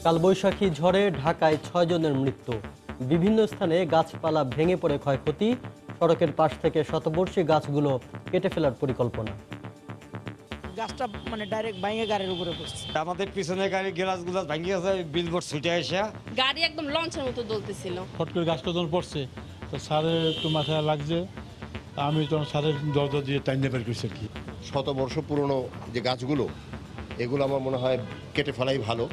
কালবৈশাখী ঝড়ে ঢাকায় ৬ জনের মৃত্যু। বিভিন্ন স্থানে গাছপালা ভেঙে পড়ে ক্ষয়ক্ষতি। সড়কের পাশ থেকে শতবর্ষী গাছগুলো কেটে ফেলার পরিকল্পনা। গাছটা ডাইরেক্ট ভাঙে গাড়ির উপরে পড়ছে। আমাদের পিছনে গাড়ি গ্লাসগুলো ভাঙিয়ে আছে, বিলবোর্ড ছুটে আসে গাড়ি একদম লঞ্চের মতো দৌড়তেছিল। ফট করে গাছটা যখন পড়ছে তো স্যারের একটু মাথায় লাগছে, আমি তখন স্যারের দরজা দিয়ে টাইনে বের করছি আর কি। শতবর্ষ পুরনো যে গাছগুলো, এগুলো আমার মনে হয় কেটে ফেলাই ভালো।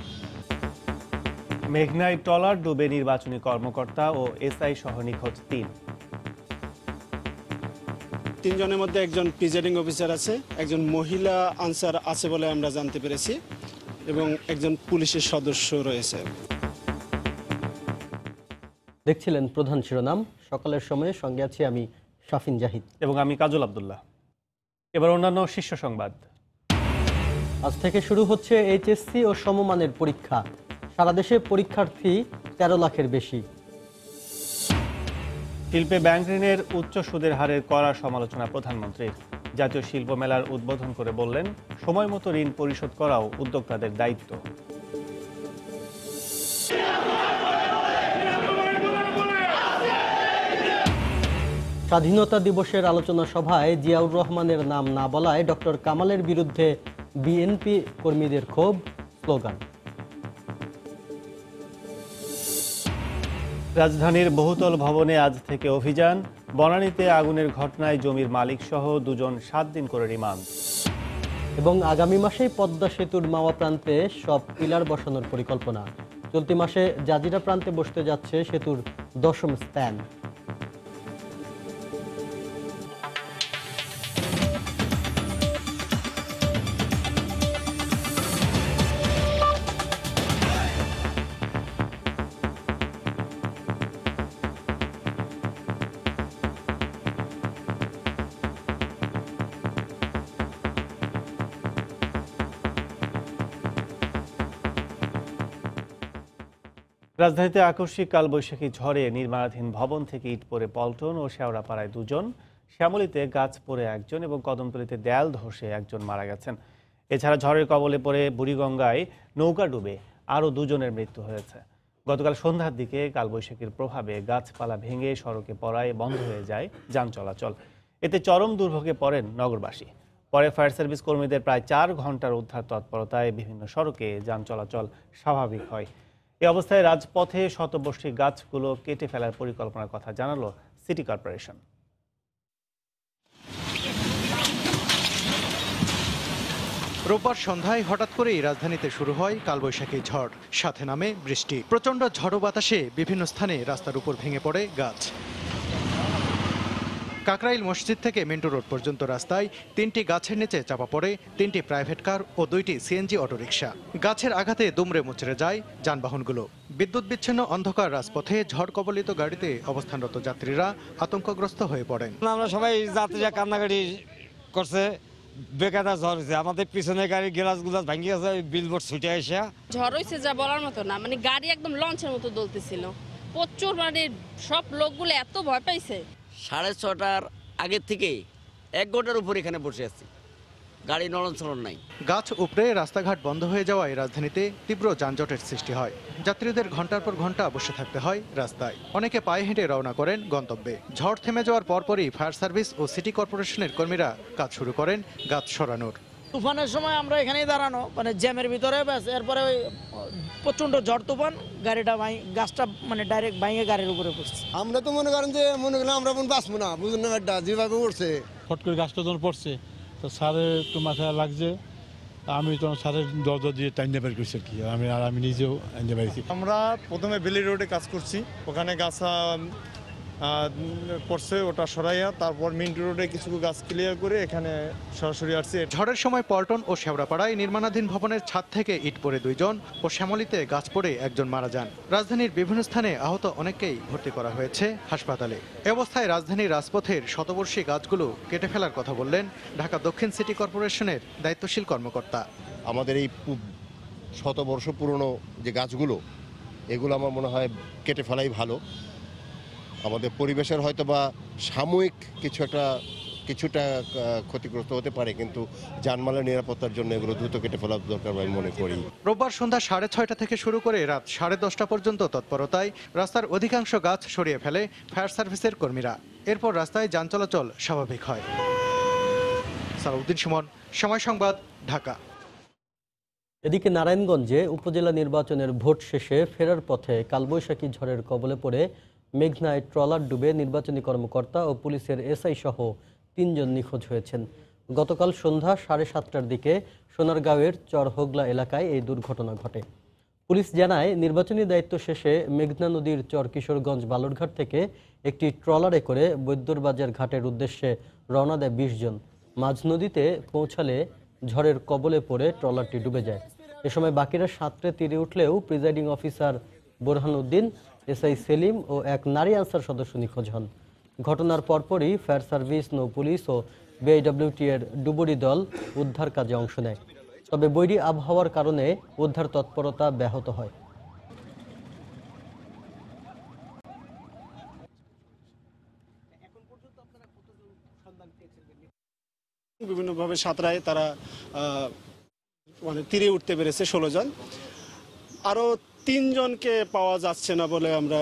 মেঘনায় ট্রলার ডুবে নির্বাচনী কর্মকর্তা ও এসআই সহ নিখোঁজ ৩। তিনজনের মধ্যে একজন প্রিজাইডিং অফিসার আছে, একজন মহিলা আনসার আছে বলে আমরা জানতে পেরেছি, এবং একজন পুলিশের সদস্য রয়েছে। দেখছিলেন প্রধান শিরোনাম। সকালের সময়ে সঙ্গে আছি আমি শাফিন জাহিদ এবং আমি কাজল আব্দুল্লাহ। এবার অন্যান্য শীর্ষ সংবাদ। আজ থেকে শুরু হচ্ছে এইচএসসি ও সমমানের পরীক্ষা। সারা দেশে পরীক্ষার্থী ১৩ লাখের বেশি। শিল্পে ব্যাংক ঋণের উচ্চ সুদের হারের কড়া সমালোচনা প্রধানমন্ত্রীর। জাতীয় শিল্প মেলার উদ্বোধন করে বললেন, সময় মতো ঋণ পরিশোধ করাও উদ্যোক্তাদের দায়িত্ব। স্বাধীনতা দিবসের আলোচনা সভায় জিয়াউর রহমানের নাম না বলায় ডক্টর কামালের বিরুদ্ধে বিএনপি কর্মীদের ক্ষোভ, স্লোগান। রাজধানীর বহুতল ভবনে আজ থেকে অভিযান। বনানীতে আগুনের ঘটনায় জমির মালিক সহ দুজন 7 দিন করে রিমান্ড। এবং আগামী মাসেই পদ্মা সেতুর মাওয়া প্রান্তে সব পিলার বসানোর পরিকল্পনা। চলতি মাসে জাজিরা প্রান্তে বসতে যাচ্ছে সেতুর 10ম স্প্যান। রাজধানীতে আকস্মিক কালবৈশাখী ঝড়ে নির্মাণাধীন ভবন থেকে ইট পড়ে পল্টন ও শেওড়াপাড়ায় 2 জন, শ্যামলীতে গাছ পড়ে 1 জন এবং কদমতলীতে দেয়াল ধসে 1 জন মারা গেছেন। এছাড়া ঝড়ের কবলে পড়ে বুড়িগঙ্গায় নৌকা ডুবে আরও 2 জনের মৃত্যু হয়েছে। গতকাল সন্ধ্যার দিকে কালবৈশাখীর প্রভাবে গাছপালা ভেঙে সড়কে পড়ায় বন্ধ হয়ে যায় যান চলাচল। এতে চরম দুর্ভোগে পড়েন নগরবাসী। পরে ফায়ার সার্ভিস কর্মীদের প্রায় 4 ঘন্টার উদ্ধার তৎপরতায় বিভিন্ন সড়কে যান চলাচল স্বাভাবিক হয়। এই অবস্থায় রাজপথে শতবর্ষী গাছগুলো কেটে ফেলার পরিকল্পনার কথা জানালো সিটি কর্পোরেশন। রোববার সন্ধ্যায় হঠাৎ করেই রাজধানীতে শুরু হয় কালবৈশাখী ঝড়, সাথে নামে বৃষ্টি। প্রচণ্ড ঝড়ো বাতাসে বিভিন্ন স্থানে রাস্তার উপর ভেঙে পড়ে গাছ। কাকরাইল মসজিদ থেকে মিন্টু রোড পর্যন্ত রাস্তায় 3টি গাছের নিচে চাপা পড়ে 3টি প্রাইভেট কার ও 2টি সিএনজি অটোরিকশা। গাছের আঘাতে দুমড়ে মুচড়ে যায় যানবাহনগুলো। বিদ্যুৎ বিচ্ছিন্ন অন্ধকার রাজপথে ঝড় কবলিত গাড়িতে অবস্থানরত যাত্রীরা আতঙ্কগ্রস্ত হয়ে পড়েন। আমরা সবাই যাত্রীরা কান্নাকাটি করছে, বেকায়দা ঝড় হয়েছে। আমাদের পিছনে গাড়ি গ্লাসগুলো ভাঙিয়ে আছে, বিলবোর্ড ছুটে আসে। ঝড় হয়েছে যা বলার মতো না, গাড়ি একদম লঞ্চের মতো দৌড়তেছিল। প্রচুর সব লোকগুলো এত ভয় পাইছে। 6:30টার আগের থেকে 1 ঘন্টার উপর এখানে বসে আছি, গাড়ি নড়নচলন নাই। গাছ উপড়ে রাস্তাঘাট বন্ধ হয়ে যাওয়ায় রাজধানীতে তীব্র যানজটের সৃষ্টি হয়। যাত্রীদের ঘন্টার পর ঘন্টা বসে থাকতে হয় রাস্তায়। অনেকে পায়ে হেঁটে রওনা করেন গন্তব্যে। ঝড় থেমে যাওয়ার পরপরই ফায়ার সার্ভিস ও সিটি কর্পোরেশনের কর্মীরা কাজ শুরু করেন গাছ সরানোর। তুফানের সময় আমরা এখানেই দাঁড়ানো, জ্যামের ভিতরে, ব্যাস এরপরে ওই প্রচণ্ড ঝড় তুফান, গাছটা ডাইরেক্ট ভাঙে গাড়ির উপরে পড়ছে। আমরা তো মনে করেন যে আমরা বাঁচবো না, বুঝুন না, যেভাবে উঠছে। ফট করে গাছটা যখন পড়ছে তো স্যারের একটু মাথায় লাগছে, আমি তখন স্যারের দরজা দিয়ে টাইনে বের করছি আর কি। আমি নিজেও টাইনে বেরিয়েছি। আমরা প্রথমে বেলি রোডে কাজ করছি, ওখানে গাছ পড়ছে, ওটা সরাইয়া তারপর মিন্টু রোডে কিছু গাছ ক্লিয়ার করে এখানে সরাসরি আসছে। ঝড়ের সময় পল্টন ও শেওড়াপাড়ায় নির্মাণাধীন ভবনের ছাদ থেকে ইট পড়ে 2 জন ও শ্যামলীতে গাছ পড়ে 1 জন মারা যান। রাজধানীর বিভিন্ন স্থানে আহত অনেককেই ভর্তি করা হয়েছে হাসপাতালে। এ অবস্থায় রাজধানীর রাজপথের শতবর্ষী গাছগুলো কেটে ফেলার কথা বললেন ঢাকা দক্ষিণ সিটি কর্পোরেশনের দায়িত্বশীল কর্মকর্তা। আমাদের এই শতবর্ষ পুরনো যে গাছগুলো, এগুলো আমার মনে হয় কেটে ফেলাই ভালো। আমাদের পরিবেশের হয়তো বা সাময়িক কিছু একটা কিছুটা ক্ষতিগ্রস্ত হতে পারে, কিন্তু জানমালের নিরাপত্তার জন্য এগুলো দ্রুত কেটে ফেলা দরকার আমি মনে করি। রোববার সন্ধ্যা 6:30 থেকে শুরু করে রাত 10:30 পর্যন্ত তৎপরতায় রাস্তার অধিকাংশ গাছ সরিয়ে ফেলে ফায়ার সার্ভিসের কর্মীরা। এরপর রাস্তায় যান চলাচল স্বাভাবিক হয়। সালাউদ্দিন সুমন, সময় সংবাদ, ঢাকা। এদিকে নারায়ণগঞ্জে উপজেলা নির্বাচনের ভোট শেষে ফেরার পথে কালবৈশাখী ঝড়ের কবলে পড়ে মেঘনায় ট্রলার ডুবে নির্বাচনী কর্মকর্তা ও পুলিশের এসআই সহ 3 জন নিখোঁজ হয়েছেন। গতকাল সন্ধ্যা 7:30টার দিকে সোনারগাঁওয়ের চরহোগলা এলাকায় এই দুর্ঘটনা ঘটে। পুলিশ জানায়, নির্বাচনী দায়িত্ব শেষে মেঘনা নদীর চর কিশোরগঞ্জ বালুরঘাট থেকে একটি ট্রলারে করে বৈদ্যরবাজার ঘাটের উদ্দেশ্যে রওনা দেয় 20 জন। মাঝ নদীতে পৌঁছালে ঝড়ের কবলে পড়ে ট্রলারটি ডুবে যায়। এ সময় বাকিরা সাঁতরে তীরে উঠলেও presiding officer Borhan Uddin, SI Selim ও এক নারী আনসার সদস্য নিখোঁজ হন। ঘটনার পরপরই ফায়ার সার্ভিস, নৌ পুলিশ ও বিআইডব্লিউটি এর ডুবুরি দল উদ্ধার কাজে অংশ নেয়। তবে বৈরী আবহাওয়ার কারণে উদ্ধার তৎপরতা ব্যাহত হয়। বিভিন্নভাবে সাঁতরায় তারা মানে তীরে উঠতে পেরেছে 16 জন। আরও 3 জনকে পাওয়া যাচ্ছে না বলে আমরা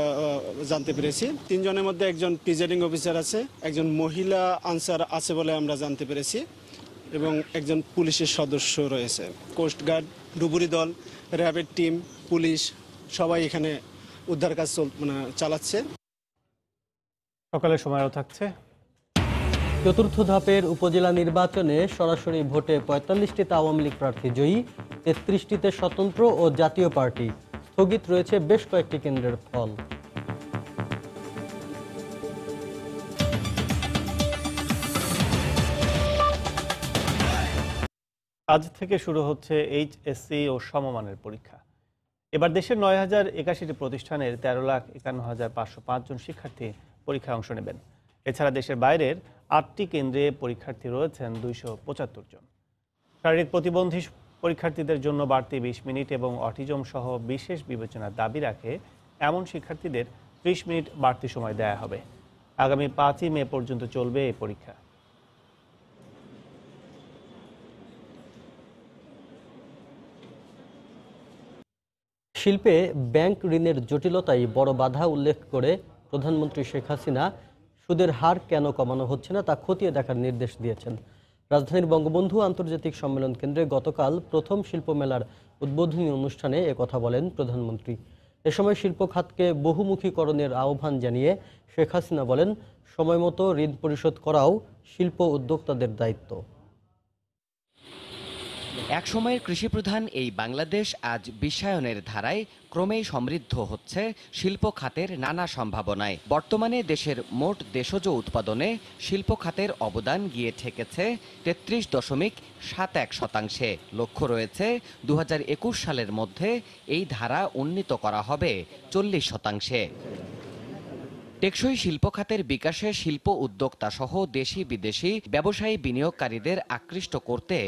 জানতে পেরেছি। 3 জনের মধ্যে একজন প্রিজাইডিং অফিসার আছে, একজন মহিলা আনসার আছে বলে আমরা জানতে পেরেছি, এবং একজন পুলিশের সদস্য রয়েছে। কোস্টগার্ড, ডুবুরি দল, র্যাবের টিম, পুলিশ সবাই এখানে উদ্ধার কাজ চালাচ্ছে। সকালের সময়ও থাকছে। চতুর্থ ধাপের উপজেলা নির্বাচনে সরাসরি ভোটে 45টিতে আওয়ামী লীগ প্রার্থী জয়ী, 33টিতে স্বতন্ত্র ও জাতীয় পার্টি। স্থগিত রয়েছে বেশ কয়েকটি কেন্দ্রের ফল। আজ থেকে শুরু হচ্ছে এইচএসসি ও সমমানের পরীক্ষা। এবার দেশের 9,081টি প্রতিষ্ঠানের 13,51,505 জন শিক্ষার্থী পরীক্ষায় অংশ নেবেন। এছাড়া দেশের বাইরের 8টি কেন্দ্রে পরীক্ষার্থী রয়েছেন 275 জন। শারীরিক প্রতিবন্ধী পরীক্ষার্থীদের জন্য বাড়তি 20 মিনিট এবং অটিজম সহ বিশেষ বিবেচনার দাবি রাখে এমন শিক্ষার্থীদের 30 মিনিট বাড়তি সময় দেয়া হবে। আগামী 5ই মে পর্যন্ত চলবে এই পরীক্ষা। শিল্পে ব্যাংক ঋণের জটিলতাই বড় বাধা উল্লেখ করে প্রধানমন্ত্রী শেখ হাসিনা সুদের হার কেন কমানো হচ্ছে না তা খতিয়ে দেখার নির্দেশ দিয়েছেন। রাজধানীর বঙ্গবন্ধু আন্তর্জাতিক সম্মেলন কেন্দ্রে গতকাল প্রথম শিল্প মেলার উদ্বোধনী অনুষ্ঠানে একথা বলেন প্রধানমন্ত্রী। এ সময় শিল্প খাতকে বহুমুখীকরণের আহ্বান জানিয়ে শেখ হাসিনা বলেন, সময়মতো ঋণ পরিশোধ করাও শিল্প উদ্যোক্তাদের দায়িত্ব। একসময়ের কৃষিপ্রধান এই বাংলাদেশ আজ বিশ্বায়নের ধারায় ক্রমেই সমৃদ্ধ হচ্ছে শিল্প খাতের নানা সম্ভাবনায়। বর্তমানে দেশের মোট দেশজ উৎপাদনে শিল্প খাতের অবদান গিয়ে ঠেকেছে 33.71%। লক্ষ্য রয়েছে 2021 সালের মধ্যে এই ধারা উন্নীত করা হবে 40%। টেকসই শিল্প খাতের বিকাশে শিল্প উদ্যোক্তা সহ দেশি বিদেশি ব্যবসায়ী বিনিয়োগকারীদের আকৃষ্ট করতে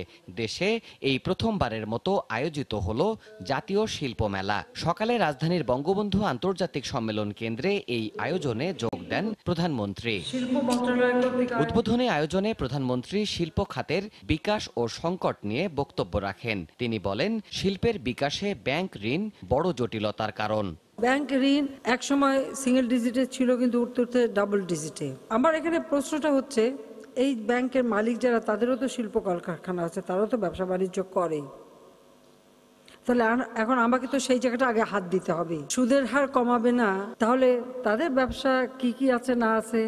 দেশে এই প্রথমবারের মতো আয়োজিত হলো জাতীয় শিল্প মেলা। সকালে রাজধানীর বঙ্গবন্ধু আন্তর্জাতিক সম্মেলন কেন্দ্রে এই আয়োজনে যোগ দেন প্রধানমন্ত্রী। উদ্বোধনী আয়োজনে প্রধানমন্ত্রী শিল্প খাতের বিকাশ ও সংকট নিয়ে বক্তব্য রাখেন। তিনি বলেন, শিল্পের বিকাশে ব্যাংক ঋণ বড় জটিলতার কারণ। ব্যাংক ঋণ একসময় সিঙ্গেল ডিজিটে ছিল, কিন্তু উঠতে উঠতে ডাবল ডিজিটে। আমার এখানে প্রশ্নটা হচ্ছে, এই ব্যাংকের মালিক যারা, তাদেরও তো শিল্প কলকারখানা আছে, তারাও তো ব্যবসা বাণিজ্য করে। তাহলে এখন আমাকে তো সেই জায়গাটা আগে হাত দিতে হবে। সুদের হার কমাবে না, তাহলে তাদের ব্যবসা কি কি আছে না আছে,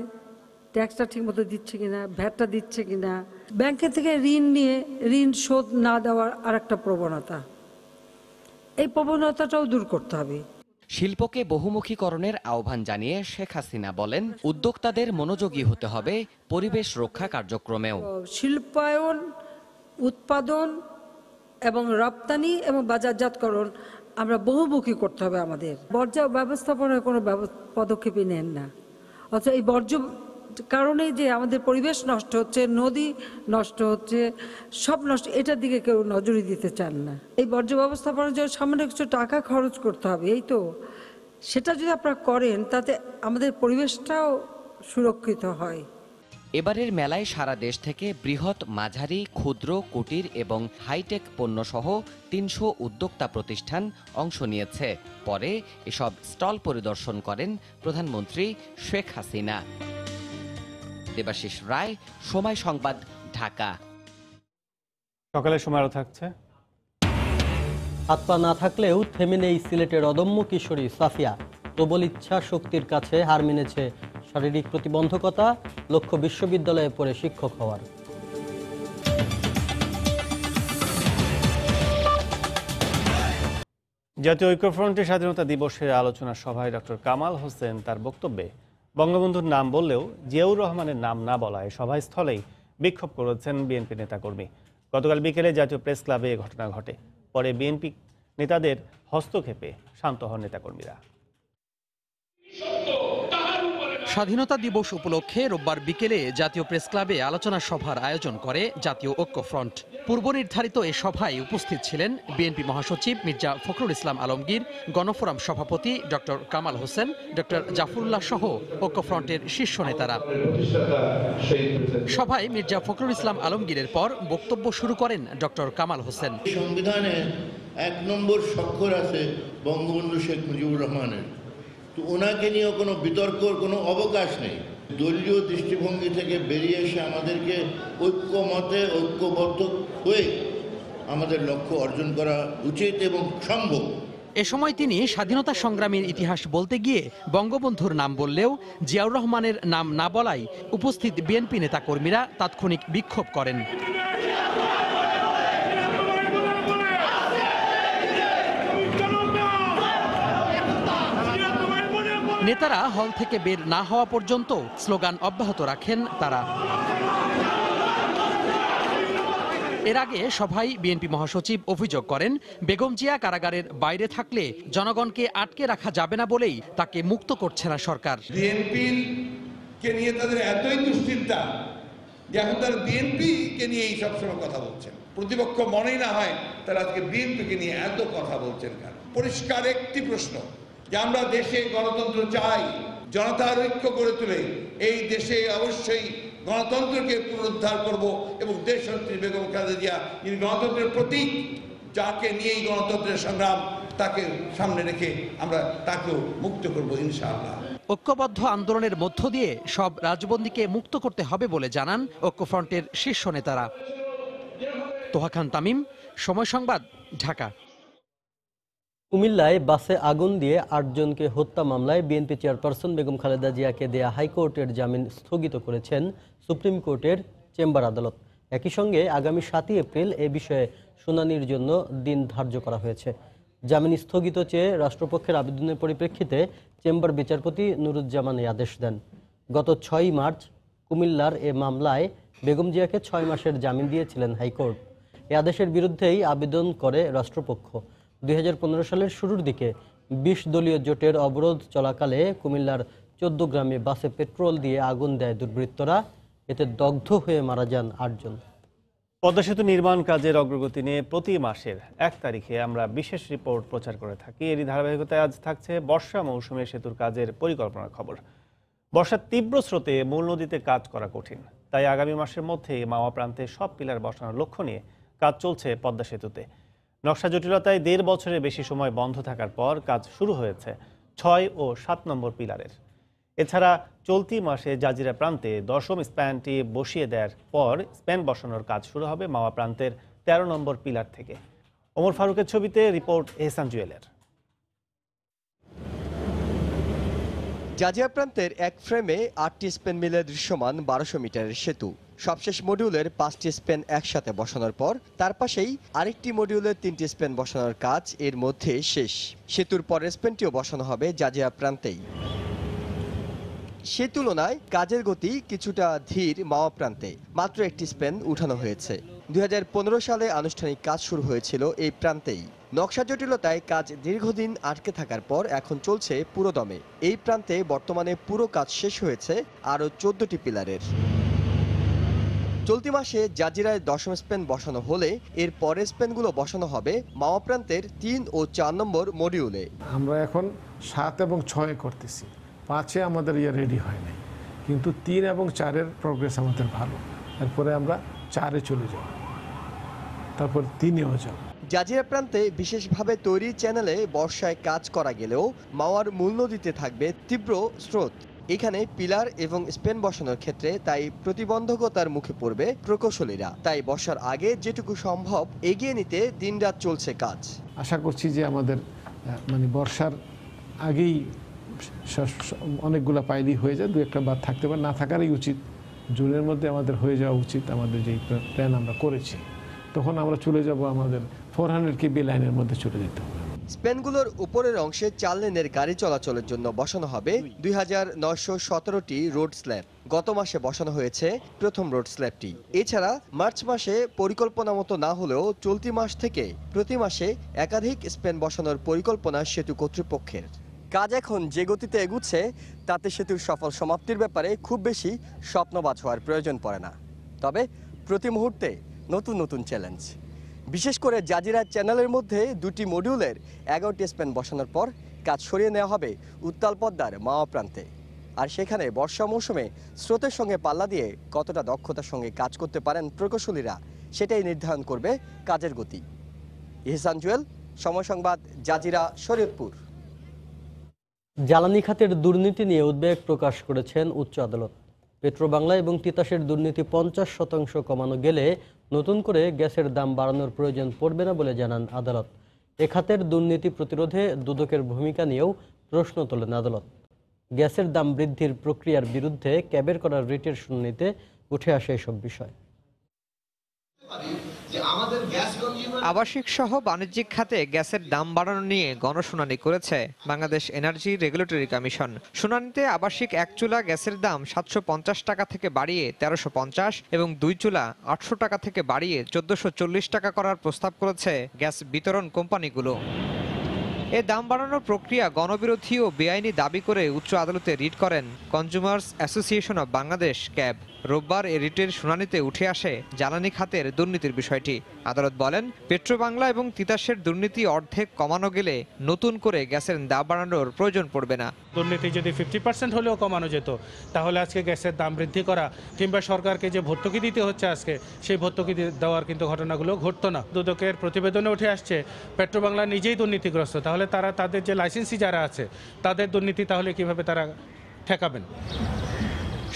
ট্যাক্সটা ঠিক মতো দিচ্ছে কিনা, ভ্যাটটা দিচ্ছে কিনা, ব্যাংকের থেকে ঋণ নিয়ে ঋণ শোধ না দেওয়ার আর একটা প্রবণতা, এই প্রবণতাটাও দূর করতে হবে। শিল্পকে বহুমুখীকরণের আহ্বান জানিয়ে শেখ হাসিনা বলেন, উদ্যোক্তাদের মনোযোগী হতে হবে পরিবেশ রক্ষা কার্যক্রমেও। শিল্পায়ন, উৎপাদন এবং রপ্তানি এবং বাজারজাতকরণ আমরা বহুমুখী করতে হবে। আমাদের বর্জ্য ব্যবস্থাপনার কোনো পদক্ষেপই নেন না, অথচ এই বর্জ্য কারণেই যে আমাদের পরিবেশ নষ্ট হচ্ছে, নদী নষ্ট হচ্ছে, সব নষ্ট, এটার দিকে কেউ নজরই দিতে চান না। এই বর্জ্য ব্যবস্থাপনার জন্য সামান্য কিছু টাকা খরচ করতে হবে, এই তো। সেটা যদি আপনারা করেন, তাতে আমাদের পরিবেশটাও সুরক্ষিত হয়। এবারের মেলায় সারা দেশ থেকে বৃহৎ, মাঝারি, ক্ষুদ্র, কুটির এবং হাইটেক পণ্য সহ ৩০০ উদ্যোক্তা প্রতিষ্ঠান অংশ নিয়েছে। পরে এসব স্টল পরিদর্শন করেন প্রধানমন্ত্রী শেখ হাসিনা। দেবাশিস রায়, সময় সংবাদ, ঢাকা। সকালে সময় আরো থাকছে। হাত পা না থাকলেও থেমে নেই সিলেটের অদম্য কিশোরী সাফিয়া। প্রবল ইচ্ছা শক্তির কাছে হার মেনেছে শারীরিক প্রতিবন্ধকতা, লক্ষ্য বিশ্ববিদ্যালয়ে পড়ে শিক্ষক হওয়ার। জাতীয় ঐক্যফ্রন্টের স্বাধীনতা দিবসের আলোচনা সভায় ডক্টর কামাল হোসেন তার বক্তব্যে বঙ্গবন্ধুর নাম বললেও জিয়াউর রহমানের নাম না বলায় সভাস্থলেই বিক্ষোভ করেছেন বিএনপি নেতাকর্মী। গতকাল বিকেলে জাতীয় প্রেস ক্লাবে এ ঘটনা ঘটে। পরে বিএনপি নেতাদের হস্তক্ষেপে শান্ত হন নেতাকর্মীরা। স্বাধীনতা দিবস উপলক্ষে রোববার বিকেলে জাতীয় প্রেস ক্লাবে আলোচনা সভার আয়োজন করে জাতীয় ঐক্যফ্রন্ট। পূর্ব নির্ধারিত এ সভায় উপস্থিত ছিলেন বিএনপি মহাসচিব মির্জা ফখরুল ইসলাম আলমগীর, গণফোরাম সভাপতি ডক্টর কামাল হোসেন, ডক্টর জাফরুল্লাহ সহ ঐক্যফ্রন্টের শীর্ষ নেতারা। সভায় মির্জা ফখরুল ইসলাম আলমগীরের পর বক্তব্য শুরু করেন ডক্টর কামাল হোসেন। সংবিধানে ১ নম্বর স্বাক্ষর আছে বঙ্গবন্ধু শেখ মুজিবুর রহমানের, তো ওনাকে নিয়েও কোনো বিতর্কর কোনো অবকাশ নেই। দলীয় দৃষ্টিভঙ্গি থেকে বেরিয়ে এসে আমাদেরকে ঐক্যমতে ঐক্যবদ্ধ হয়ে আমাদের লক্ষ্য অর্জন করা উচিত এবং সম্ভব। এ সময় তিনি স্বাধীনতা সংগ্রামের ইতিহাস বলতে গিয়ে বঙ্গবন্ধুর নাম বললেও জিয়াউর রহমানের নাম না বলায় উপস্থিত বিএনপি নেতাকর্মীরা তাৎক্ষণিক বিক্ষোভ করেন। নেতারা হল থেকে বের না হওয়া পর্যন্ত স্লোগান অব্যাহত রাখেন তারা। এর আগে সভায় বিএনপি মহাসচিব অভিযোগ করেন, বেগম জিয়া কারাগারের বাইরে থাকলে জনগণকে আটকে রাখা যাবে না বলেই তাকে মুক্ত করছে না সরকার। বিএনপিকে নিয়ে তাদের এতই দুশ্চিন্তা যে এখন তারা বিএনপিকে নিয়েই সবসময় কথা বলছেন। প্রতিপক্ষ মনেই না হয় তারা আজকে বিএনপিকে নিয়ে এত কথা বলছেন কেন? পরিষ্কার একটি প্রশ্ন যে আমরা দেশে গণতন্ত্র চাই, জনতার ঐক্য গড়ে তুলে এই দেশে অবশ্যই গণতন্ত্রকে পুনরুদ্ধার করব এবং দেশনেত্রী বেগম খালেদা জিয়া যিনি গণতন্ত্রের প্রতীক, যাকে নিয়েই গণতন্ত্রের সংগ্রাম, তাকে সামনে রেখে আমরা তাকেও মুক্ত করব ইনশাআল্লাহ। ঐক্যবদ্ধ আন্দোলনের মধ্য দিয়ে সব রাজবন্দীকে মুক্ত করতে হবে বলে জানান ঐক্যফ্রন্টের শীর্ষ নেতারা। তোহা খান তামিম, সময় সংবাদ, ঢাকা। কুমিল্লায় বাসে আগুন দিয়ে ৮ জনকে হত্যা মামলায় বিএনপি চেয়ারপারসন বেগম খালেদা জিয়াকে দেয়া হাইকোর্টের জামিন স্থগিত করেছেন সুপ্রিম কোর্টের চেম্বার আদালত। একই সঙ্গে আগামী ৭ই এপ্রিল এ বিষয়ে শুনানির জন্য দিন ধার্য করা হয়েছে। জামিন স্থগিত চেয়ে রাষ্ট্রপক্ষের আবেদনের পরিপ্রেক্ষিতে চেম্বার বিচারপতি নুরুজ্জামান এই আদেশ দেন। গত ৬ই মার্চ কুমিল্লার এ মামলায় বেগম জিয়াকে ৬ মাসের জামিন দিয়েছিলেন হাইকোর্ট। এ আদেশের বিরুদ্ধেই আবেদন করে রাষ্ট্রপক্ষ। ২০১৫ সালের শুরুর দিকে ২০ দলীয় জোটের অবরোধ চলাকালে কুমিল্লার ১৪ গ্রামে বাসে পেট্রোল দিয়ে আগুন দেয় দুর্বৃত্তরা। এতে দগ্ধ হয়ে মারা যান ৮ জন। পদ্মা সেতু নির্মাণ কাজের অগ্রগতি নিয়ে প্রতি মাসের ১ তারিখে আমরা বিশেষ রিপোর্ট প্রচার করে থাকি। এরই ধারাবাহিকতায় আজ থাকছে বর্ষা মৌসুমে সেতুর কাজের পরিকল্পনার খবর। বর্ষার তীব্র স্রোতে মূল নদীতে কাজ করা কঠিন, তাই আগামী মাসের মধ্যেই মাওয়া প্রান্তে সব পিলার বসানোর লক্ষ্য নিয়ে কাজ চলছে পদ্মা সেতুতে। নকশা জটিলতায় ১.৫ বছরের বেশি সময় বন্ধ থাকার পর কাজ শুরু হয়েছে ৬ ও ৭ নম্বর পিলারের। এছাড়া চলতি মাসে জাজিরা প্রান্তে ১০ম স্প্যানটি বসিয়ে দেওয়ার পর স্প্যান বসানোর কাজ শুরু হবে মাওয়া প্রান্তের ১৩ নম্বর পিলার থেকে। ওমর ফারুকের ছবিতে রিপোর্ট এহসান জুয়েলের। জাজিরা প্রান্তের এক ফ্রেমে ৮টি স্পেন মিলে দৃশ্যমান ১২০০ মিটারের সেতু। সবশেষ মডিউলের ৫টি স্পেন একসাথে বসানোর পর তার পাশেই আরেকটি মডিউলের ৩টি স্পেন বসানোর কাজ এর মধ্যে শেষ। সেতুর পরের স্পেনটিও বসানো হবে জাজিরা প্রান্তেই। সে তুলনায় কাজের গতি কিছুটা ধীর মাওয়া প্রান্তে। মাত্র একটি স্পেন উঠানো হয়েছে। ২০১৫ সালে আনুষ্ঠানিক কাজ শুরু হয়েছিল এই প্রান্তেই। নকশা জটিলতায় কাজ দীর্ঘদিন আটকে থাকার পর এখন চলছে পুরোদমে। এই প্রান্তে বর্তমানে পুরো কাজ শেষ হয়েছে আরও ১৪টি পিলারের। চলতি মাসে জাজিরায় ১০ম স্পেন বসানো হলে এর পরের স্পেনগুলো বসানো হবে মাওয়া প্রান্তের ৩ ও ৪ নম্বর মডিউলে। আমরা এখন ৭ এবং ৬ করতেছি, ৫-এ আমাদের রেডি হয় নাই, কিন্তু 3 এবং 4-এর প্রোগ্রেস আমাদের ভালো। এরপরে আমরা 4-এ চলে যাব, তারপর 3-এও যাব। জাজিরা প্রান্তে বিশেষভাবে তৈরি চ্যানেলে বর্ষায় কাজ করা গেলেও মাওয়ার মূল নদীতে থাকবে তীব্র স্রোত। এখানে পিলার এবং স্পেন বসানোর ক্ষেত্রে তাই প্রতিবন্ধকতার মুখে পড়বে প্রকৌশলীরা। তাই বর্ষার আগে যেটুকু সম্ভব এগিয়ে নিতে দিনরাত চলছে কাজ। আশা করছি যে আমাদের মানে বর্ষার আগেই অনেকগুলো পাইলি হয়ে যায়, 2-1টা বাদ থাকতে পারে, না থাকারই উচিত। জুনের মধ্যে আমাদের হয়ে যাওয়া উচিত। আমাদের যেই প্ল্যান আমরা করেছি, তখন আমরা চলে যাব আমাদের 400 কেবি লাইনের মধ্যে চলে যেতে হবে। স্পেনগুলোর উপরের অংশে 4 লেনের গাড়ি চলাচলের জন্য বসানো হবে 2917টি রোড স্ল্যাব। গত মাসে বসানো হয়েছে প্রথম রোড স্ল্যাবটি। এছাড়া মার্চ মাসে পরিকল্পনা মতো না হলেও চলতি মাস থেকে প্রতি মাসে একাধিক স্পেন বসানোর পরিকল্পনা সেতু কর্তৃপক্ষের। কাজ এখন যে গতিতে এগুচ্ছে তাতে সেতুর সফল সমাপ্তির ব্যাপারে খুব বেশি স্বপ্নবাজ হওয়ার প্রয়োজন পড়ে না। তবে প্রতি মুহূর্তে নতুন নতুন চ্যালেঞ্জ। বিশেষ করে জাজিরা চ্যানেলের মধ্যে 2টি মডিউলের 11টি স্পেন বসানোর পর কাজ সরিয়ে নেওয়া হবে উত্তাল পদ্মার মাওয়া প্রান্তে। আর সেখানে বর্ষা মৌসুমে স্রোতের সঙ্গে পাল্লা দিয়ে কতটা দক্ষতার সঙ্গে কাজ করতে পারেন প্রকৌশলীরা, সেটাই নির্ধারণ করবে কাজের গতি। ইহসান জুয়েল, সময় সংবাদ, জাজিরা, শরীয়তপুর। জ্বালানি খাতের দুর্নীতি নিয়ে উদ্বেগ প্রকাশ করেছেন উচ্চ আদালত। পেট্রোবাংলা এবং তিতাসের দুর্নীতি 50% কমানো গেলে নতুন করে গ্যাসের দাম বাড়ানোর প্রয়োজন পড়বে না বলে জানান আদালত। এ খাতের দুর্নীতি প্রতিরোধে দুদকের ভূমিকা নিয়েও প্রশ্ন তোলেন আদালত। গ্যাসের দাম বৃদ্ধির প্রক্রিয়ার বিরুদ্ধে ক্যাবের করা রিটের শুনানিতে উঠে আসে এসব বিষয়। আবাসিক সহ বাণিজ্যিক খাতে গ্যাসের দাম বাড়ানো নিয়ে গণশুনানি করেছে বাংলাদেশ এনার্জি রেগুলেটরি কমিশন। শুনানিতে আবাসিক 1 চুলা গ্যাসের দাম 750 টাকা থেকে বাড়িয়ে 1350 এবং 2 চুলা 800 টাকা থেকে বাড়িয়ে 1440 টাকা করার প্রস্তাব করেছে গ্যাস বিতরণ কোম্পানিগুলো। এ দাম বাড়ানোর প্রক্রিয়া গণবিরোধী ও বেআইনি দাবি করে উচ্চ আদালতে রিট করেন consumers association of Bangladesh cab. রোববার এ রিটের শুনানিতে উঠে আসে জ্বালানি খাতের দুর্নীতির বিষয়টি। আদালত বলেন, পেট্রোবাংলা এবং তিতাসের দুর্নীতি অর্ধেক কমানো গেলে নতুন করে গ্যাসের দাম বাড়ানোর প্রয়োজন পড়বে না। দুর্নীতি যদি 50% হলেও কমানো যেত, তাহলে আজকে গ্যাসের দাম বৃদ্ধি করা কিংবা সরকারকে যে ভর্তুকি দিতে হচ্ছে আজকে, সেই ভর্তুকি দেওয়ার কিন্তু ঘটনাগুলো ঘটতো না। দুদকের প্রতিবেদনে উঠে আসছে পেট্রোবাংলা নিজেই দুর্নীতিগ্রস্ত, তাহলে তারা তাদের যে লাইসেন্সি যারা আছে তাদের দুর্নীতি তাহলে কিভাবে তারা ঠেকাবেন?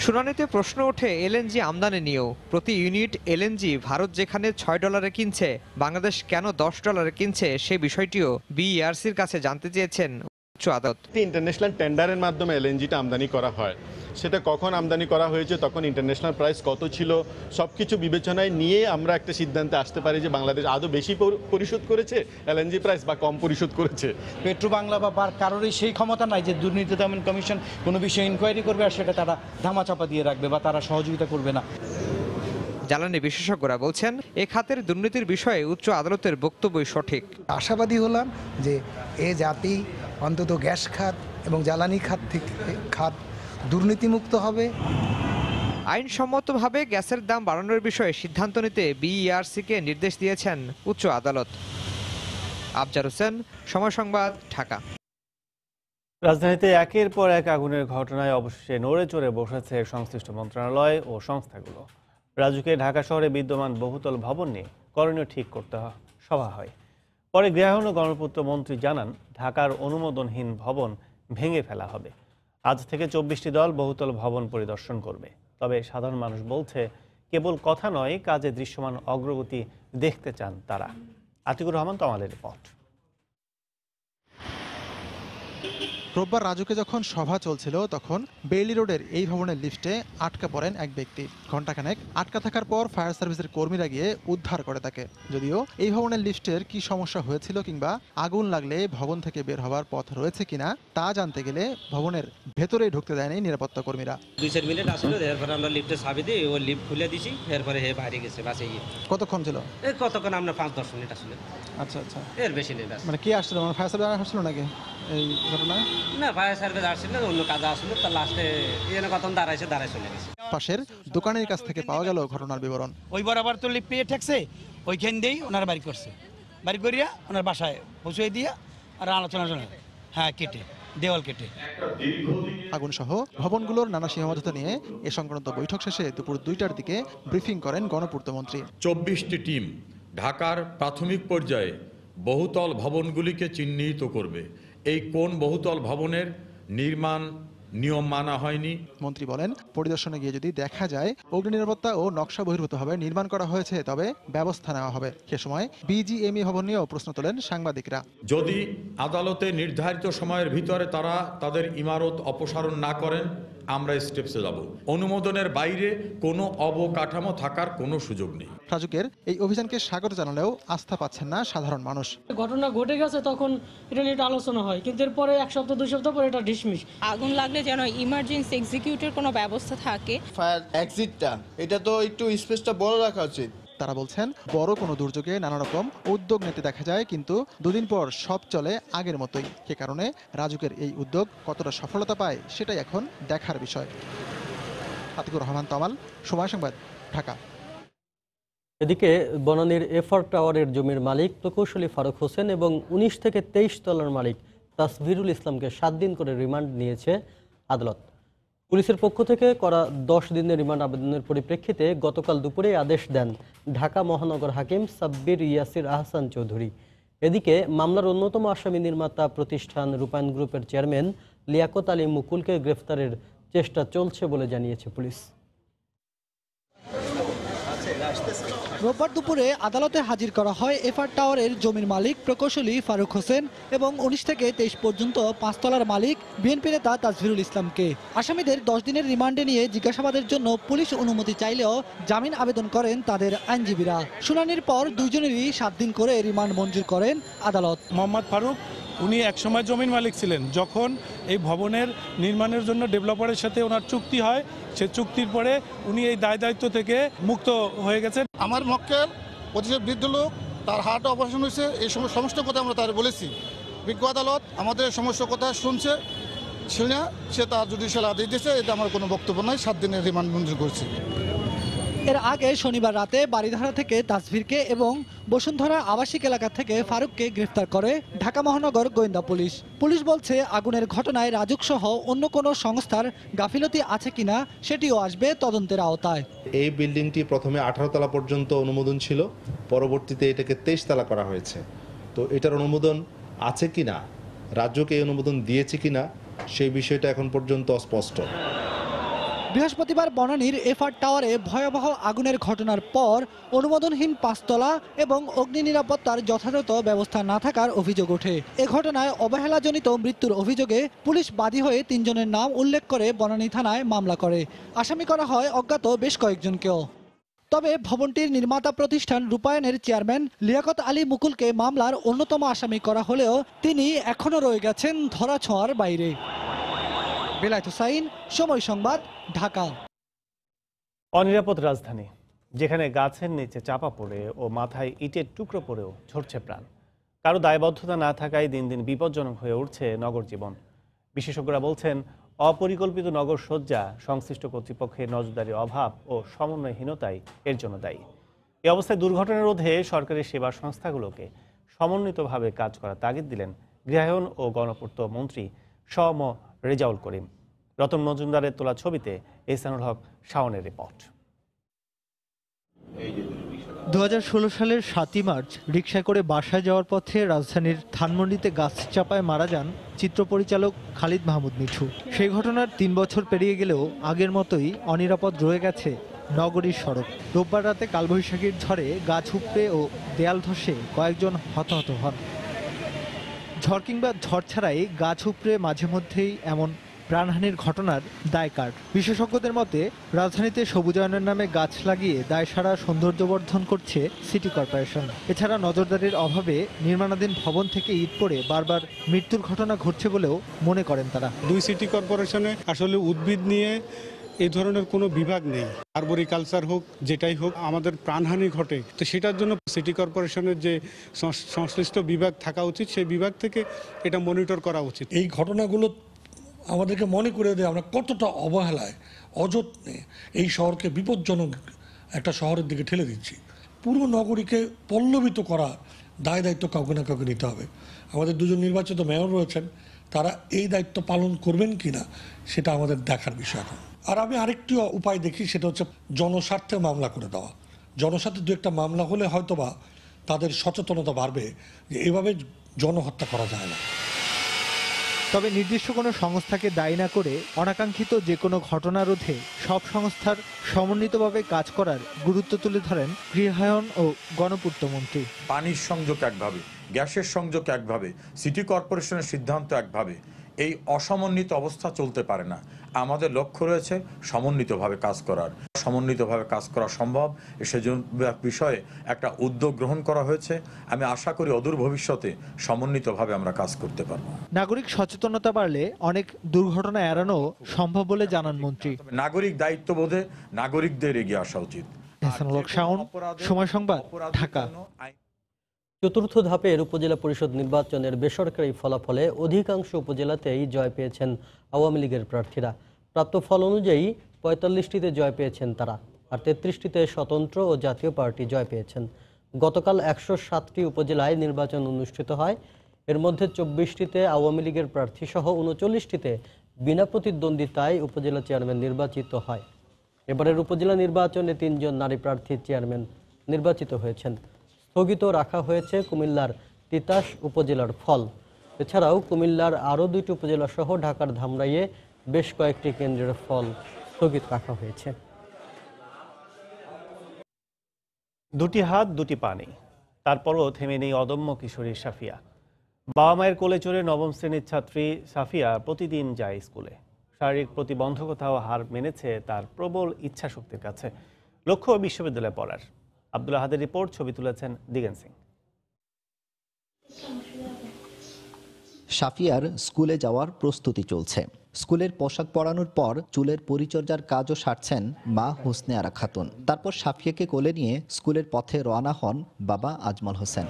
শুনানিতে প্রশ্ন ওঠে এলএনজি আমদানি নিয়েও। প্রতি ইউনিট এলএনজি ভারত যেখানে $6 কিনছে, বাংলাদেশ কেন $10 কিনছে সে বিষয়টিও বিইআরসির কাছে জানতে চেয়েছেন উচ্চ আদালত। ইন্টারন্যাশনাল টেন্ডারের মাধ্যমে এলএনজিটা আমদানি করা হয়, সেটা কখন আমদানি করা হয়েছে, তখন ইন্টারন্যাশনাল প্রাইস কত ছিল, সবকিছু বিবেচনায় নিয়ে আমরা একটা সিদ্ধান্তে আসতে পারি যে বাংলাদেশ আদৌ বেশি পরিশোধ করেছে এলএনজি প্রাইস বা কম পরিশোধ করেছে। পেট্রোবাংলা বা কারোরই সেই ক্ষমতা নাই যে দুর্নীতি দমন কমিশন কোনো বিষয়ে ইনকোয়ারি করবে আর সেটা তারা ধামাচাপা দিয়ে রাখবে বা তারা সহযোগিতা করবে না। জ্বালানি বিশেষজ্ঞরা বলছেন, এ খাতের দুর্নীতির বিষয়ে উচ্চ আদালতের বক্তব্যই সঠিক। আশাবাদী হলাম যে এ জাতি অন্তত গ্যাস খাত এবং জ্বালানি খাত দুর্নীতিমুক্ত হবে। আইনসম্মতভাবে গ্যাসের দাম বাড়ানোর বিষয়ে সিদ্ধান্ত নিতে বিইআরসিকে নির্দেশ দিয়েছেন উচ্চ আদালত। আফজার হোসেন, সময় সংবাদ, ঢাকা। রাজধানীতে একের পর এক আগুনের ঘটনায় অবশেষে নড়ে চড়ে বসেছে সংশ্লিষ্ট মন্ত্রণালয় ও সংস্থাগুলো। রাজুকে ঢাকা শহরে বিদ্যমান বহুতল ভবন নিয়ে করণীয় ঠিক করতে সভা হয়। পরে গৃহায়ন ও গণপূর্ত মন্ত্রী জানান, ঢাকার অনুমোদনহীন ভবন ভেঙে ফেলা হবে। আজ থেকে 24টি দল বহুতল ভবন পরিদর্শন করবে। তবে সাধারণ মানুষ বলছে, কেবল কথা নয়, কাজে দৃশ্যমান অগ্রগতি দেখতে চান তারা। আতিকুর রহমান তমালের রিপোর্ট। রোববার রাজুকে যখন সভা চলছিল তখন বেইলি রোডের এই ভবনের লিফটে আটকা পড়েন এক ব্যক্তি। ঘণ্টাখানেক আটকা থাকার পর ফায়ার সার্ভিসের কর্মীরা গিয়ে উদ্ধার করে তাকে। যদিও এই ভবনের লিফটের কি সমস্যা হয়েছিল কিংবা আগুন লাগলে ভবন থেকে বের হওয়ার পথ রয়েছে কিনা তা জানতে গেলে ভবনের ভেতরেই ঢুকতে দেয়নি নিরাপত্তা কর্মীরা। 2-4 মিনিট আসলে এরপরে আমরা লিফটে চাবি দিই, ওই লিফট খুলে দিছি, এরপরে হে বাইরে গেছে বাসে গিয়ে। কতক্ষণ ছিল? এই কতক্ষণ আমরা 5-10 মিনিট আসলে। আচ্ছা আচ্ছা, এর বেশি নেই। মানে কি আসছিল? মানে ফায়ার সার্ভিস আসছিল নাকি এই ঘটনায়? না, ফায়ার সার্ভিস আসছিল, অন্য কাজ আসছিল, তার লাস্টে এখানে কত দাঁড়ায় চলে গেছে। পাশের দোকানের কাছ থেকে পাওয়া গেল ঘটনার বিবরণ। ওই বরাবর তো লিফট পেয়ে ঠেকছে, ওইখান দিয়েই ওনারা বাড়ি করছে, বাড়ি করিয়া ওনার বাসায় পৌঁছে দিয়া আর আলোচনা কেটে দেওয়াল কেটে। আগুন সহ ভবনগুলোর নানা সীমাবদ্ধতা নিয়ে এ সংক্রান্ত বৈঠক শেষে দুপুর 2টার দিকে ব্রিফিং করেন গণপূর্তমন্ত্রী। 24টি টিম ঢাকার প্রাথমিক পর্যায়ে বহুতল ভবনগুলিকে চিহ্নিত করবে। এই কোন বহুতল ভবনের নির্মাণ নিয়ম মানা হয়নি। মন্ত্রী বলেন, পরিদর্শনে গিয়ে যদি দেখা যায় অগ্নি নিরাপত্তা ও নকশা বহির্ভূতভাবে নির্মাণ করা হয়েছে তবে ব্যবস্থা নেওয়া হবে। সে সময় বিজিএমই ভবন নিয়েও প্রশ্ন তোলেন সাংবাদিকরা। যদি আদালতে নির্ধারিত সময়ের ভিতরে তারা তাদের ইমারত অপসারণ না করেন, আমরা স্টেপসে যাব। অনুমোদনের বাইরে কোনো অবকাঠামো থাকার কোনো সুযোগ নেই। রাজুকের এই অভিযানকে স্বাগত জানালেও আস্থা পাচ্ছেন না সাধারণ মানুষ। ঘটনা ঘটে গেছে তখন এটা নিয়ে আলোচনা হয়, কিন্তু এরপরে 1 সপ্তাহ 2 সপ্তাহ পরে এটা ডিসমিস। আগুন লাগলে যেন ইমার্জেন্সি এক্সিকিউটের কোনো ব্যবস্থা থাকে। ফায়ার এক্সিটটা এটা তো একটু স্পেসটা বড় রাখা উচিত। তারা বলছেন, বড় কোনো দুর্যোগে নানা রকম উদ্যোগ নিতে দেখা যায়, কিন্তু দুদিন পর সব চলে আগের মতোই। সে কারণে রাজুকের এই উদ্যোগ কতটা সফলতা পায় সেটাই এখন দেখার বিষয়। আতিকুর রহমান তমাল, সময় সংবাদ, ঢাকা। এদিকে বনানীর এফআর টাওয়ারের জমির মালিক প্রকৌশলী ফারুক হোসেন এবং 19 থেকে 23 তলার মালিক তাসভিরুল ইসলামকে 7 দিন করে রিমান্ড নিয়েছে আদালত। পুলিশের পক্ষ থেকে করা 10 দিনের রিমান্ড আবেদনের পরিপ্রেক্ষিতে গতকাল দুপুরে আদেশ দেন ঢাকা মহানগর হাকিম সাব্বির ইয়াসির আহসান চৌধুরী। এদিকে মামলার অন্যতম আসামি নির্মাতা প্রতিষ্ঠান রূপায়ণ গ্রুপের চেয়ারম্যান লিয়াকত আলী মুকুলকে গ্রেফতারের চেষ্টা চলছে বলে জানিয়েছে পুলিশ। রোববার দুপুরে আদালতে হাজির করা হয় এফআর টাওয়ারের জমির মালিক প্রকৌশলী ফারুক হোসেন এবং 19 থেকে 23 পর্যন্ত 5 তলার মালিক বিএনপি নেতা তাসভিরুল ইসলামকে। আসামিদের 10 দিনের রিমান্ডে নিয়ে জিজ্ঞাসাবাদের জন্য পুলিশ অনুমতি চাইলেও জামিন আবেদন করেন তাদের আইনজীবীরা। শুনানির পর দুজনেরই 7 দিন করে রিমান্ড মঞ্জুর করেন আদালত। মোহাম্মদ ফারুক উনি একসময় জমির মালিক ছিলেন। যখন এই ভবনের নির্মাণের জন্য ডেভেলপারের সাথে ওনার চুক্তি হয়, সে চুক্তির পরে উনি এই দায় দায়িত্ব থেকে মুক্ত হয়ে গেছেন। আমার মক্কেল অতিশয় বৃদ্ধ লোক, তার হার্ট অপারেশন হয়েছে, এই সমস্ত কথা আমরা তার বলেছি। বিজ্ঞ আদালত আমাদের সমস্ত কথা শুনছে, শুনে সে তার জুডিশিয়াল আদেশ দিয়েছে। এটা আমার কোনো বক্তব্য নয়, 7 দিনের রিমান্ড মঞ্জুর করছি। এর আগে শনিবার রাতে বাড়িধারা থেকে তাসভিরকে এবং বসুন্ধরা আবাসিক এলাকা থেকে ফারুককে গ্রেফতার করে ঢাকা মহানগর গোয়েন্দা পুলিশ। পুলিশ বলছে আগুনের ঘটনায় রাজুক সহ অন্য কোনো সংস্থার গাফিলতি আছে কিনা সেটিও আসবে তদন্তের আওতায়। এই বিল্ডিংটি প্রথমে 18 তলা পর্যন্ত অনুমোদন ছিল, পরবর্তীতে এটাকে 23 তলা করা হয়েছে। তো এটার অনুমোদন আছে কিনা, রাজুক এই অনুমোদন দিয়েছে কিনা সেই বিষয়টা এখন পর্যন্ত অস্পষ্ট। বৃহস্পতিবার বনানীর এফআর টাওয়ারে ভয়াবহ আগুনের ঘটনার পর অনুমোদনহীন 5 তলা এবং অগ্নি নিরাপত্তার যথাযথ ব্যবস্থা না থাকার অভিযোগ ওঠে। এ ঘটনায় অবহেলাজনিত মৃত্যুর অভিযোগে পুলিশ বাদী হয়ে 3 জনের নাম উল্লেখ করে বনানী থানায় মামলা করে। আসামি করা হয় অজ্ঞাত বেশ কয়েকজনকেও। তবে ভবনটির নির্মাতা প্রতিষ্ঠান রূপায়ণের চেয়ারম্যান লিয়াকত আলী মুকুলকে মামলার অন্যতম আসামি করা হলেও তিনি এখনও রয়ে গেছেন ধরাছোঁয়ার বাইরে। বেলায়েত হুসাইন, সময় সংবাদ, ঢাকা। অনিরাপদ রাজধানী, যেখানে গাছের নিচে চাপা পড়ে ও মাথায় ইটের টুকরো পড়েও ঝরছে প্রাণ। কারো দায়বদ্ধতা না থাকায় দিন দিন বিপজ্জনক হয়ে উঠছে নগর জীবন। বিশেষজ্ঞরা বলছেন, অপরিকল্পিত নগর সজ্জা, সংশ্লিষ্ট কর্তৃপক্ষের নজরদারির অভাব ও সমন্বয়হীনতাই এর জন্য দায়ী। এই অবস্থায় দুর্ঘটনা রোধে সরকারি সেবা সংস্থাগুলোকে সমন্বিতভাবে কাজ করার তাগিদ দিলেন গৃহায়ন ও গণপূর্ত মন্ত্রী শ.ম. রেজাউল করিম। রতন মজুমদারের তোলা ছবিতে এহসানুল হক শাওনের রিপোর্ট। 2016 সালের 7ই মার্চ রিকশা করে বাসায় যাওয়ার পথে রাজধানীর ধানমন্ডিতে গাছ চাপায় মারা যান চিত্র পরিচালক খালিদ মাহমুদ মিঠু। সেই ঘটনার 3 বছর পেরিয়ে গেলেও আগের মতোই অনিরাপদ রয়ে গেছে নগরীর সড়ক। রোববার রাতে কালবৈশাখীর ঝড়ে গাছ উপড়ে ও দেয়াল ধসে কয়েকজন হতাহত হন। ঝড় কিংবা ঝড় ছাড়াই গাছ উপড়ে মাঝে মধ্যেই এমন প্রাণহানির ঘটনার দায় কার? বিশেষজ্ঞদের মতে রাজধানীতে সবুজায়নের নামে গাছ লাগিয়ে দায়সারা সৌন্দর্যবর্ধন করছে সিটি কর্পোরেশন। এছাড়া নজরদারির অভাবে নির্মাণাধীন ভবন থেকে ইট পড়ে বারবার মৃত্যুর ঘটনা ঘটছে বলেও মনে করেন তারা। 2 সিটি কর্পোরেশনে আসলে উদ্ভিদ নিয়ে এই ধরনের কোনো বিভাগ নেই। আরবরিকালচার হোক, যেটাই হোক, আমাদের প্রাণহানি ঘটে, তো সেটার জন্য সিটি কর্পোরেশনের যে সংশ্লিষ্ট বিভাগ থাকা উচিত, সেই বিভাগ থেকে এটা মনিটর করা উচিত। এই ঘটনাগুলো আমাদেরকে মনে করে দেয় আমরা কতটা অবহেলায়, অযত্নে এই শহরকে বিপজ্জনক একটা শহরের দিকে ঠেলে দিচ্ছি। পুরো নগরীকে পল্লবিত করা দায় দায়িত্ব কাউকে না কাউকে নিতে হবে। আমাদের 2জন নির্বাচিত মেয়র রয়েছেন, তারা এই দায়িত্ব পালন করবেন কিনা সেটা আমাদের দেখার বিষয় এখন। আর আমি আরেকটি উপায় দেখি, সেটা হচ্ছে জনস্বার্থে মামলা করে দেওয়া। জনস্বার্থে দু একটা মামলা হলে হয়তোবা তাদের সচেতনতা বাড়বে যে এভাবে জনহত্যা করা যায় না। তবে নির্দিষ্ট কোনো সংস্থাকে দায়ী না করে অনাকাঙ্ক্ষিত যে কোনো ঘটনা রোধে সব সংস্থার সমন্বিতভাবে কাজ করার গুরুত্ব তুলে ধরেন গৃহায়ন ও গণপূর্ত মন্ত্রী। পানির সংযোগ একভাবে, গ্যাসের সংযোগ একভাবে, সিটি কর্পোরেশনের সিদ্ধান্ত একভাবে, এই অসমন্বিত অবস্থা চলতে পারে না। আমাদের লক্ষ্য রয়েছে সমন্বিতভাবে কাজ করার। সমন্বিতভাবে কাজ করা সম্ভব, সেজন্য বিষয়ে একটা উদ্যোগ গ্রহণ করা হয়েছে। আমি আশা করি অদূর ভবিষ্যতে সমন্বিতভাবে আমরা কাজ করতে পারব। নাগরিক সচেতনতা বাড়লে অনেক দুর্ঘটনা এড়ানো সম্ভব বলে জানান মন্ত্রী। নাগরিক দায়িত্ববোধে নাগরিকদের এগিয়ে আসা উচিত। সময় সংবাদ, ঢাকা। চতুর্থ ধাপের উপজেলা পরিষদ নির্বাচনের বেসরকারি ফলাফলে অধিকাংশ উপজেলাতেই জয় পেয়েছেন আওয়ামী লীগের প্রার্থীরা। প্রাপ্ত ফল অনুযায়ী ৪৫টিতে জয় পেয়েছেন তারা, আর ৩৩টিতে স্বতন্ত্র ও জাতীয় পার্টি জয় পেয়েছেন। গতকাল ১০৭টি উপজেলায় নির্বাচন অনুষ্ঠিত হয়। এর মধ্যে ২৪টিতে আওয়ামী লীগের প্রার্থী সহ ৩৯টিতে বিনা প্রতিদ্বন্দ্বিতায় উপজেলা চেয়ারম্যান নির্বাচিত হয়। এবারের উপজেলা নির্বাচনে ৩ জন নারী প্রার্থী চেয়ারম্যান নির্বাচিত হয়েছেন। স্থগিত রাখা হয়েছে কুমিল্লার তিতাস উপজেলার ফল। এছাড়াও কুমিল্লার আরও ২টি উপজেলা সহ ঢাকার ধামরাইয়ে বেশ কয়েকটি কেন্দ্রের ফল স্থগিত রাখা হয়েছে। দুটি হাত দুটি পানি, তারপরও থেমে নেই অদম্য কিশোরী সাফিয়া। বাবা মায়ের কোলে চড়ে নবম শ্রেণীর ছাত্রী সাফিয়া প্রতিদিন যায় স্কুলে। শারীরিক প্রতিবন্ধকতাও হার মেনেছে তার প্রবল ইচ্ছাশক্তির কাছে। লক্ষ্য বিশ্ববিদ্যালয়ে পড়ার। আব্দুল আহাদের রিপোর্ট, ছবি তুলেছেন দিগেন সিং। সাফিয়ার স্কুলে যাওয়ার প্রস্তুতি চলছে। স্কুলের পোশাক পরানোর পর চুলের পরিচর্যার কাজও সারছেন মা হোসনে আরা খাতুন। তারপর সাফিয়াকে কোলে নিয়ে স্কুলের পথে রওনা হন বাবা আজমল হোসেন।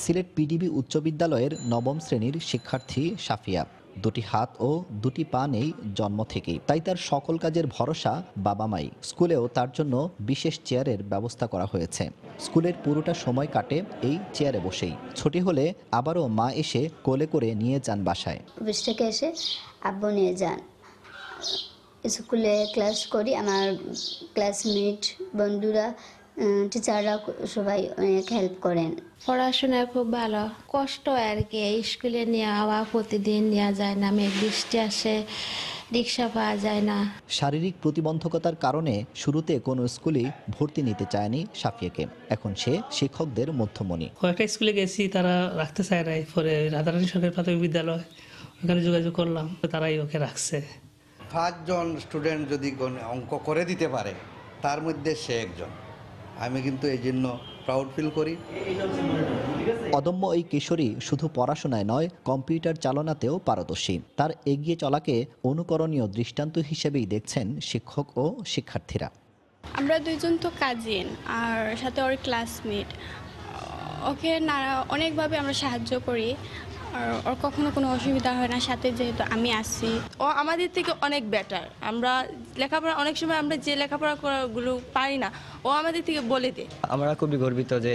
সিলেট পিডিবি উচ্চ বিদ্যালয়ের নবম শ্রেণীর শিক্ষার্থী সাফিয়া। দুটি হাত ও দুটি পা নেই জন্ম থেকেই, তাই তার সকল কাজের ভরসা বাবা মাই। স্কুলেও তার জন্য বিশেষ চেয়ারের ব্যবস্থা করা হয়েছে। স্কুলের পুরোটা সময় কাটে এই চেয়ারে বসেই। ছুটি হলে আবারও মা এসে কোলে করে নিয়ে যান বাসায়। অফিস থেকে এসে আব্বু নিয়ে যান। স্কুলে ক্লাস করি, আমার ক্লাসমেট বন্ধুরা টিচাররা সবাই অনেক হেল্প করেন। পড়াশোনা খুব ভালো, কষ্ট আর কি। স্কুলে নেওয়া প্রতিদিন নেওয়া যায় না, মেঘ বৃষ্টি আসে, রিক্সা পাওয়া যায় না। শারীরিক প্রতিবন্ধকতার কারণে শুরুতে কোনো স্কুলেই ভর্তি নিতে চায়নি সাফিয়াকে। এখন সে শিক্ষকদের মধ্যমণি। কয়েকটা স্কুলে গেছি, তারা রাখতে চায় না। পরে রাধারানী সরকারি প্রাথমিক বিদ্যালয়, ওখানে যোগাযোগ করলাম, তারাই ওকে রাখছে। 5 জন স্টুডেন্ট যদি অঙ্ক করে দিতে পারে, তার মধ্যে সে একজন। আমি কিন্তু এই জন্য প্রাউড ফিল করি। অদম্য এই কিশোরী শুধু পড়াশোনায় নয়, কম্পিউটার চালনাতেও পারদর্শী। তার এগিয়ে চলাকে অনুকরণীয় দৃষ্টান্ত হিসেবেই দেখছেন শিক্ষক ও শিক্ষার্থীরা। আমরা দুইজন তো কাজিন, আর সাথে ওর ক্লাসমেট। ওকে অনেকভাবে আমরা সাহায্য করি, আর ওর কখনো কোনো অসুবিধা হয় না, সাথে যেহেতু আমি আছি। ও আমাদের থেকে অনেক বেটার। আমরা লেখাপড়া অনেক সময় আমরা যে লেখাপড়াগুলো পারি না, ও আমাদের থেকে বলে দেয়। আমরা খুবই গর্বিত যে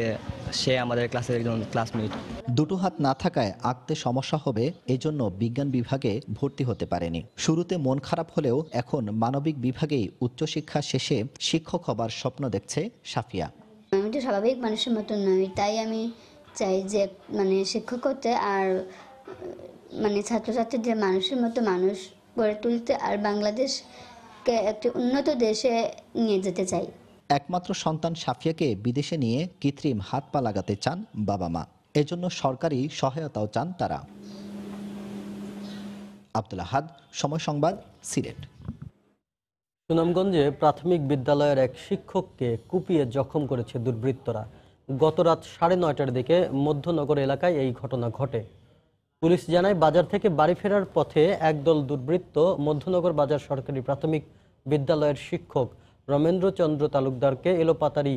সে আমাদের ক্লাসের একজন ক্লাসমেট। দুটো হাত না থাকায় আঁকতে সমস্যা হবে, এজন্য বিজ্ঞান বিভাগে ভর্তি হতে পারেনি। শুরুতে মন খারাপ হলেও এখন মানবিক বিভাগেই উচ্চশিক্ষা শেষে শিক্ষক হবার স্বপ্ন দেখছে সাফিয়া। আমি তো স্বাভাবিক মানুষের মতন নই, তাই আমি চাই যে শিক্ষক হতে, আর ছাত্রছাত্রীদের মানুষের মতো মানুষ গড়ে তুলতে, আর বাংলাদেশকে একটি উন্নত দেশে নিয়ে যেতে চাই। একমাত্র সন্তান সাফিয়াকে বিদেশে নিয়ে কৃত্রিম হাত পা লাগাতে চান বাবা মা, এজন্য সরকারি সহায়তাও চান তারা। আব্দুল আহাদ, সময় সংবাদ, সিলেট। সুনামগঞ্জে প্রাথমিক বিদ্যালয়ের এক শিক্ষককে কুপিয়ে জখম করেছে দুর্বৃত্তরা। গত রাত 9:30টার দিকে মধ্যনগর এলাকায় এই ঘটনা ঘটে। পুলিশ জানায়, বাজার থেকে বাড়ি ফেরার পথে একদল দুর্বৃত্ত মধ্যনগর বাজার সরকারি প্রাথমিক বিদ্যালয়ের শিক্ষক রমেন্দ্রচন্দ্র তালুকদারকে এলোপাতাড়ি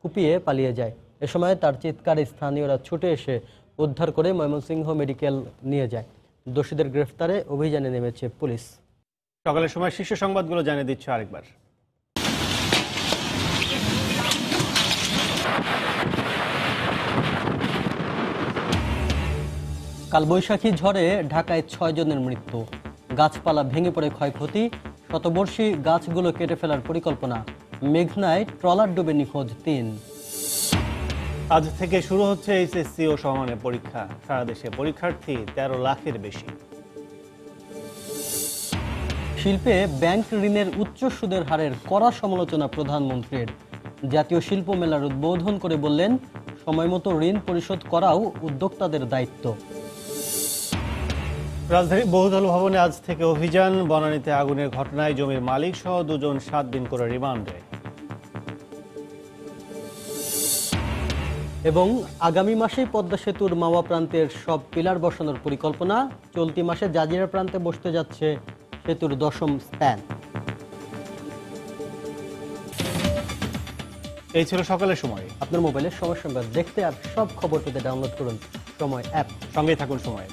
কুপিয়ে পালিয়ে যায়। এ সময় তার চিৎকারে স্থানীয়রা ছুটে এসে উদ্ধার করে ময়মনসিংহ মেডিকেল নিয়ে যায়। দোষীদের গ্রেফতারে অভিযানে নেমেছে পুলিশ। সকালের সময় শীর্ষ সংবাদগুলো জানিয়ে দিচ্ছে আরেকবার। কালবৈশাখী ঝড়ে ঢাকায় 6 জনের মৃত্যু, গাছপালা ভেঙে পড়ে ক্ষয়ক্ষতি, শতবর্ষী গাছগুলো কেটে ফেলার পরিকল্পনা। মেঘনায় ট্রলার ডুবে নিখোঁজ 3। আজ থেকে শুরু হচ্ছে এইচএসসি ও সমমানের পরীক্ষা। সারা দেশে পরীক্ষার্থী 13 লাখের বেশি। শিল্পে ব্যাংক ঋণের উচ্চ সুদের হারের কড়া সমালোচনা প্রধানমন্ত্রীর। জাতীয় শিল্প মেলার উদ্বোধন করে বললেন, সময়মতো ঋণ পরিশোধ করাও উদ্যোক্তাদের দায়িত্ব। রাজধানী বহুতল ভবনে আজ থেকে অভিযান। বনানীতে আগুনের ঘটনায় জমির মালিক সহ 2 জন 7 দিন করে রিমান্ডে। এবং আগামী মাসেই পদ্মা সেতুর মাওয়া প্রান্তের সব পিলার বসানোর পরিকল্পনা। চলতি মাসে জাজিরা প্রান্তে বসতে যাচ্ছে সেতুর 10ম স্প্যান। এই ছিল সকালের সময়। আপনার মোবাইলে সময় সংবাদ দেখতে আর সব খবর পেতে ডাউনলোড করুন সময় অ্যাপ। সঙ্গেই থাকুন সময়।